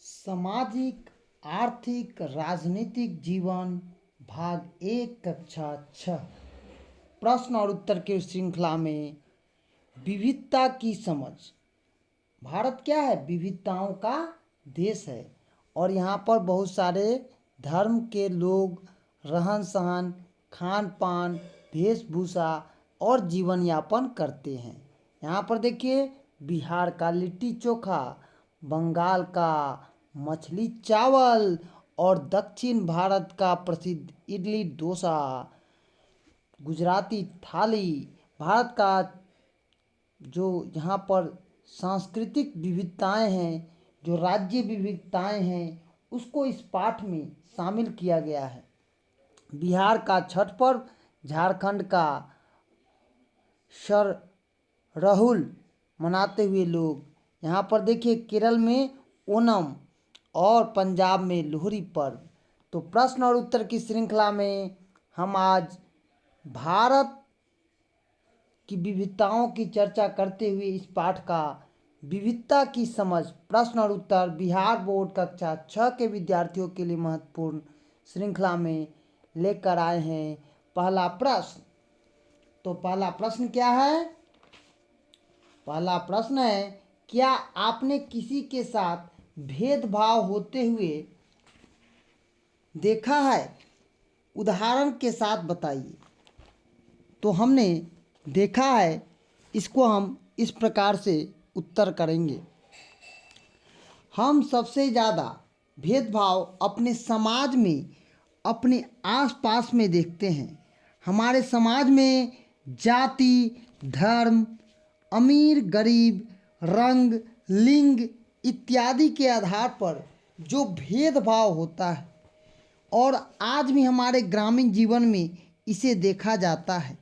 सामाजिक आर्थिक राजनीतिक जीवन भाग एक कक्षा 6 प्रश्न और उत्तर की श्रृंखला में विविधता की समझ। भारत क्या है? विविधताओं का देश है और यहाँ पर बहुत सारे धर्म के लोग रहन सहन, खान पान, वेशभूषा और जीवन यापन करते हैं। यहाँ पर देखिए, बिहार का लिट्टी चोखा, बंगाल का मछली चावल और दक्षिण भारत का प्रसिद्ध इडली डोसा, गुजराती थाली। भारत का जो यहाँ पर सांस्कृतिक विविधताएं हैं, जो राज्य विविधताएं हैं, उसको इस पाठ में शामिल किया गया है। बिहार का छठ पर्व, झारखंड का सरहुल मनाते हुए लोग, यहाँ पर देखिए केरल में ओणम और पंजाब में लोहड़ी पर्व। तो प्रश्न और उत्तर की श्रृंखला में हम आज भारत की विविधताओं की चर्चा करते हुए इस पाठ का विविधता की समझ प्रश्न और उत्तर बिहार बोर्ड कक्षा 6 के विद्यार्थियों के लिए महत्वपूर्ण श्रृंखला में लेकर आए हैं। पहला प्रश्न, तो पहला प्रश्न क्या है? पहला प्रश्न है, क्या आपने किसी के साथ भेदभाव होते हुए देखा है? उदाहरण के साथ बताइए। तो हमने देखा है, इसको हम इस प्रकार से उत्तर करेंगे। हम सबसे ज़्यादा भेदभाव अपने समाज में, अपने आसपास में देखते हैं। हमारे समाज में जाति, धर्म, अमीर गरीब, रंग, लिंग इत्यादि के आधार पर जो भेदभाव होता है, और आज भी हमारे ग्रामीण जीवन में इसे देखा जाता है।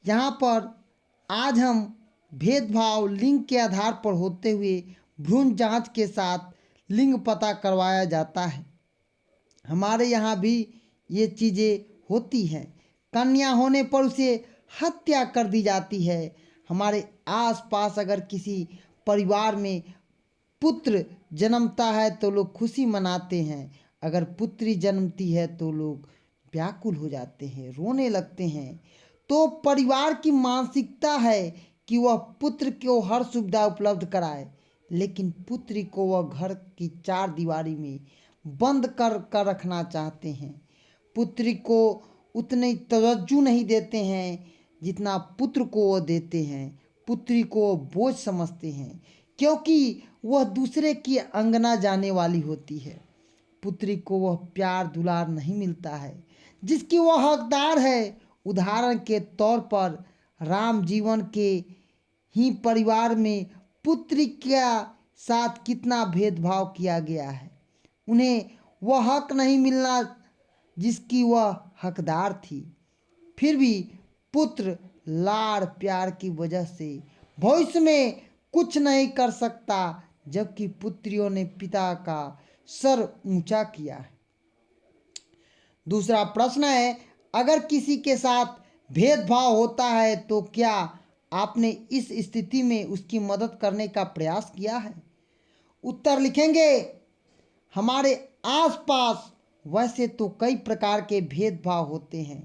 यहाँ पर आज हम भेदभाव लिंग के आधार पर होते हुए भ्रूण जांच के साथ लिंग पता करवाया जाता है। हमारे यहाँ भी ये चीज़ें होती हैं। कन्या होने पर उसे हत्या कर दी जाती है। हमारे आसपास अगर किसी परिवार में पुत्र जन्मता है तो लोग खुशी मनाते हैं, अगर पुत्री जन्मती है तो लोग व्याकुल हो जाते हैं, रोने लगते हैं। तो परिवार की मानसिकता है कि वह पुत्र को हर सुविधा उपलब्ध कराए, लेकिन पुत्री को वह घर की चार दीवारी में बंद कर रखना चाहते हैं। पुत्री को उतनी तवज्जो नहीं देते हैं जितना पुत्र को वह देते हैं। पुत्री को बोझ समझते हैं क्योंकि वह दूसरे की अंगना जाने वाली होती है। पुत्री को वह प्यार दुलार नहीं मिलता है जिसकी वह हकदार है। उदाहरण के तौर पर राम जीवन के ही परिवार में पुत्री के साथ कितना भेदभाव किया गया है। उन्हें वह हक नहीं मिलना जिसकी वह हकदार थी। फिर भी पुत्र लाड़ प्यार की वजह से भविष्य में कुछ नहीं कर सकता, जबकि पुत्रियों ने पिता का सर ऊंचा किया है। दूसरा प्रश्न है, अगर किसी के साथ भेदभाव होता है तो क्या आपने इस स्थिति में उसकी मदद करने का प्रयास किया है? उत्तर लिखेंगे, हमारे आसपास वैसे तो कई प्रकार के भेदभाव होते हैं।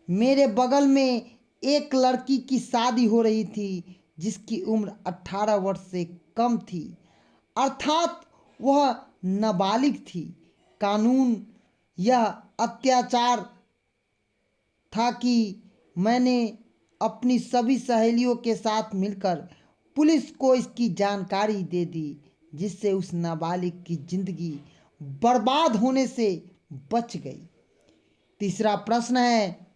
मेरे बगल में एक लड़की की शादी हो रही थी जिसकी उम्र 18 वर्ष से कम थी, अर्थात वह नाबालिग थी। कानून यह अत्याचार था कि मैंने अपनी सभी सहेलियों के साथ मिलकर पुलिस को इसकी जानकारी दे दी, जिससे उस नाबालिग की जिंदगी बर्बाद होने से बच गई। तीसरा प्रश्न है,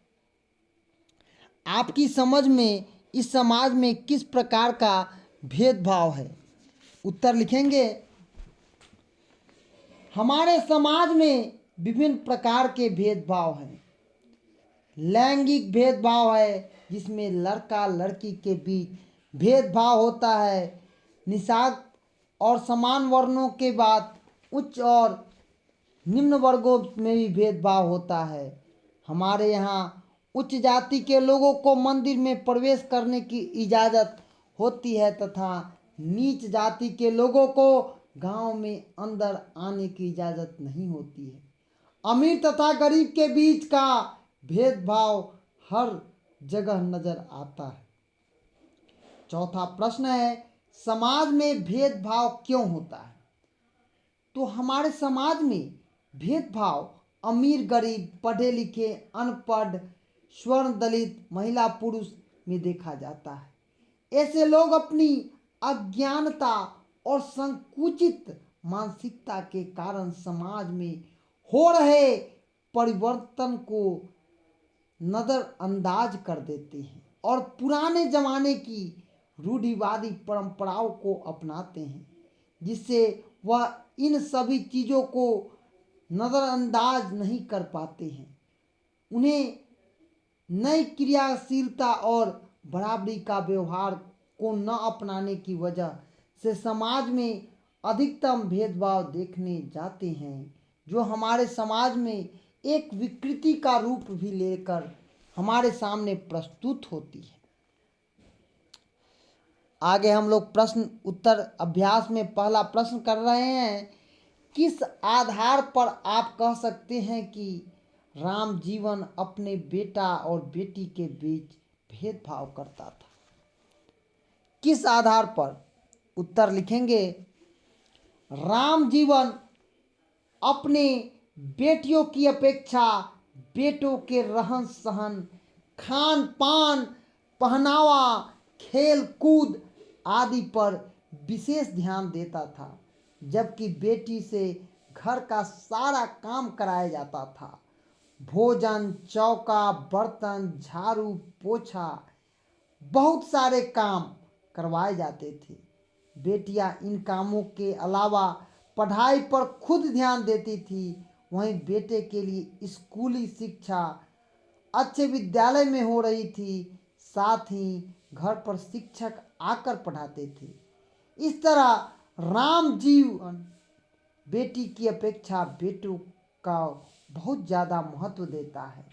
आपकी समझ में इस समाज में किस प्रकार का भेदभाव है? उत्तर लिखेंगे, हमारे समाज में विभिन्न प्रकार के भेदभाव हैं। लैंगिक भेदभाव है जिसमें लड़का लड़की के बीच भेदभाव होता है। निषाद और समान वर्णों के बाद उच्च और निम्न वर्गों में भी भेदभाव होता है। हमारे यहाँ उच्च जाति के लोगों को मंदिर में प्रवेश करने की इजाज़त होती है तथा नीच जाति के लोगों को गांव में अंदर आने की इजाज़त नहीं होती है। अमीर तथा गरीब के बीच का भेदभाव हर जगह नजर आता है। चौथा प्रश्न है, समाज में भेदभाव क्यों होता है? तो हमारे समाज में भेदभाव अमीर गरीब, पढ़े लिखे अनपढ़, स्वर्ण दलित, महिला पुरुष में देखा जाता है। ऐसे लोग अपनी अज्ञानता और संकुचित मानसिकता के कारण समाज में हो रहे परिवर्तन को नज़रअंदाज कर देते हैं और पुराने जमाने की रूढ़िवादी परंपराओं को अपनाते हैं, जिससे वह इन सभी चीज़ों को नज़रअंदाज नहीं कर पाते हैं। उन्हें नई क्रियाशीलता और बराबरी का व्यवहार को न अपनाने की वजह से समाज में अधिकतम भेदभाव देखने जाते हैं, जो हमारे समाज में एक विकृति का रूप भी लेकर हमारे सामने प्रस्तुत होती है। आगे हम लोग प्रश्न उत्तर अभ्यास में पहला प्रश्न कर रहे हैं, किस आधार पर आप कह सकते हैं कि राम जीवन अपने बेटा और बेटी के बीच भेदभाव करता था? किस आधार पर? उत्तर लिखेंगे, राम जीवन अपने बेटियों की अपेक्षा बेटों के रहन सहन, खान पान, पहनावा, खेल कूद आदि पर विशेष ध्यान देता था, जबकि बेटी से घर का सारा काम कराया जाता था। भोजन, चौका बर्तन, झाड़ू पोछा, बहुत सारे काम करवाए जाते थे। बेटियां इन कामों के अलावा पढ़ाई पर खुद ध्यान देती थी। वहीं बेटे के लिए स्कूली शिक्षा अच्छे विद्यालय में हो रही थी, साथ ही घर पर शिक्षक आकर पढ़ाते थे। इस तरह राम जीवन बेटी की अपेक्षा बेटों का बहुत ज़्यादा महत्व देता है,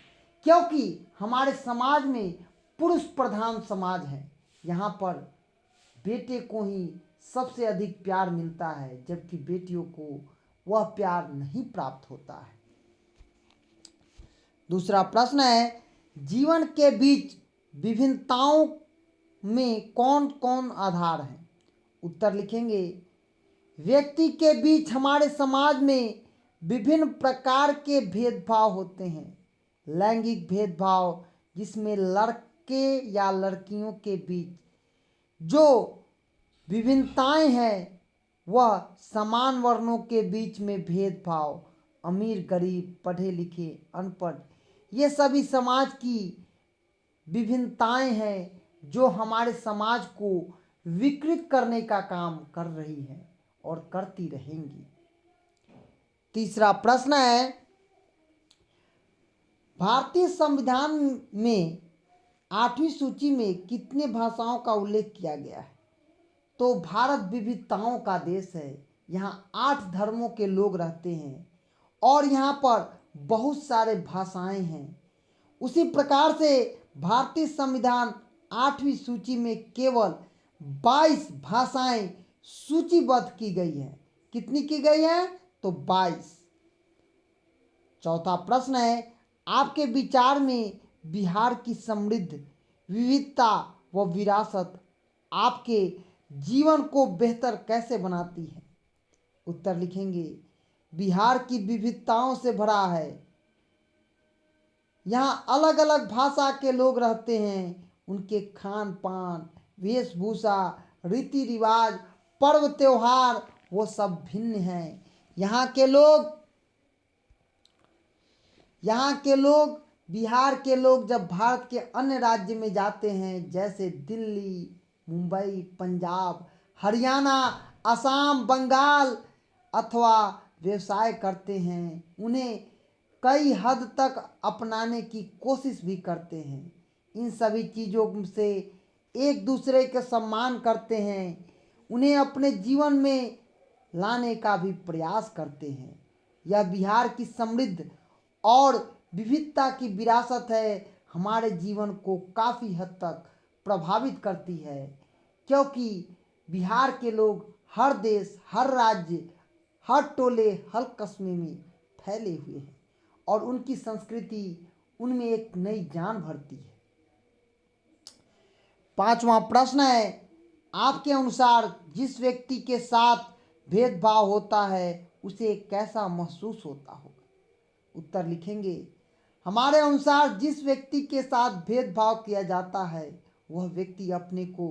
क्योंकि हमारे समाज में पुरुष प्रधान समाज है। यहाँ पर बेटे को ही सबसे अधिक प्यार मिलता है, जबकि बेटियों को वह प्यार नहीं प्राप्त होता है। दूसरा प्रश्न है, जीवन के बीच विभिन्नताओं में कौन कौन आधार हैं? उत्तर लिखेंगे, व्यक्ति के बीच हमारे समाज में विभिन्न प्रकार के भेदभाव होते हैं। लैंगिक भेदभाव, जिसमें लड़के या लड़कियों के बीच जो विभिन्नताएं हैं, वह समान वर्णों के बीच में भेदभाव, अमीर गरीब, पढ़े लिखे अनपढ़, ये सभी समाज की विभिन्नताएं हैं जो हमारे समाज को विकृत करने का काम कर रही है और करती रहेंगी। तीसरा प्रश्न है, भारतीय संविधान में 8वीं सूची में कितने भाषाओं का उल्लेख किया गया है? तो भारत विविधताओं का देश है। यहाँ 8 धर्मों के लोग रहते हैं और यहाँ पर बहुत सारे भाषाएं हैं। उसी प्रकार से भारतीय संविधान 8वीं सूची में केवल 22 भाषाएं सूचीबद्ध की गई हैं। कितनी की गई है? तो 22। चौथा प्रश्न है, आपके विचार में बिहार की समृद्ध विविधता व विरासत आपके जीवन को बेहतर कैसे बनाती है? उत्तर लिखेंगे, बिहार की विविधताओं से भरा है। यहाँ अलग अलग भाषा के लोग रहते हैं। उनके खान पान, वेशभूषा, रीति रिवाज, पर्व त्योहार वो सब भिन्न हैं। यहाँ के लोग बिहार के लोग जब भारत के अन्य राज्य में जाते हैं, जैसे दिल्ली, मुंबई, पंजाब, हरियाणा, असम, बंगाल अथवा व्यवसाय करते हैं, उन्हें कई हद तक अपनाने की कोशिश भी करते हैं। इन सभी चीज़ों से एक दूसरे का सम्मान करते हैं, उन्हें अपने जीवन में लाने का भी प्रयास करते हैं। यह बिहार की समृद्ध और विविधता की विरासत है, हमारे जीवन को काफ़ी हद तक प्रभावित करती है, क्योंकि बिहार के लोग हर देश, हर राज्य, हर टोले, हर कस्बे में फैले हुए हैं और उनकी संस्कृति उनमें एक नई जान भरती है। पांचवा प्रश्न है, आपके अनुसार जिस व्यक्ति के साथ भेदभाव होता है उसे कैसा महसूस होता होगा? उत्तर लिखेंगे, हमारे अनुसार जिस व्यक्ति के साथ भेदभाव किया जाता है वह व्यक्ति अपने को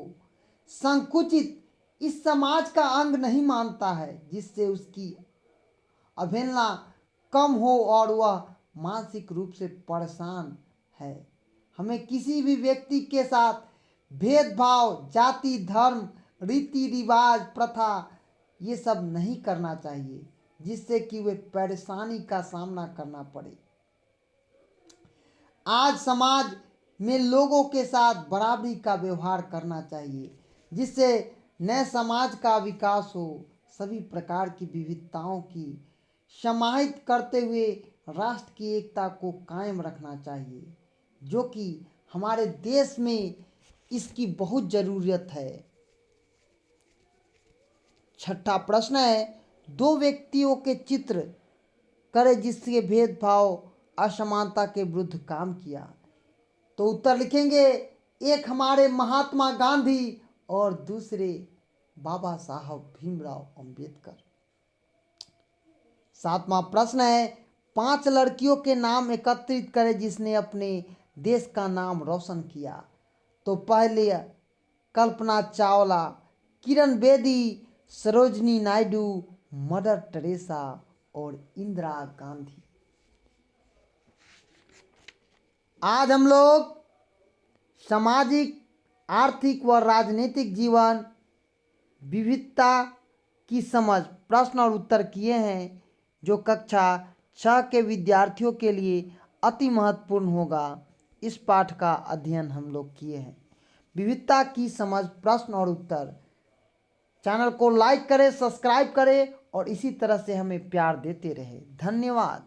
संकुचित इस समाज का अंग नहीं मानता है, जिससे उसकी अवहेलना कम हो और वह मानसिक रूप से परेशान है। हमें किसी भी व्यक्ति के साथ भेदभाव, जाति, धर्म, रीति रिवाज, प्रथा ये सब नहीं करना चाहिए, जिससे कि वे परेशानी का सामना करना पड़े। आज समाज में लोगों के साथ बराबरी का व्यवहार करना चाहिए, जिससे नए समाज का विकास हो। सभी प्रकार की विविधताओं की समाहित करते हुए राष्ट्र की एकता को कायम रखना चाहिए, जो कि हमारे देश में इसकी बहुत ज़रूरत है। छठा प्रश्न है, दो व्यक्तियों के चित्र करें जिसके भेदभाव, असमानता के विरुद्ध काम किया। तो उत्तर लिखेंगे, एक हमारे महात्मा गांधी और दूसरे बाबा साहब भीमराव अंबेडकर। सातवां प्रश्न है, 5 लड़कियों के नाम एकत्रित करें जिसने अपने देश का नाम रोशन किया। तो पहले कल्पना चावला, किरण बेदी, सरोजनी नायडू, मदर टेरेसा और इंदिरा गांधी। आज हम लोग सामाजिक, आर्थिक व राजनीतिक जीवन, विविधता की समझ प्रश्न और उत्तर किए हैं, जो कक्षा 6 के विद्यार्थियों के लिए अति महत्वपूर्ण होगा। इस पाठ का अध्ययन हम लोग किए हैं। विविधता की समझ प्रश्न और उत्तर। चैनल को लाइक करें, सब्सक्राइब करें और इसी तरह से हमें प्यार देते रहें। धन्यवाद।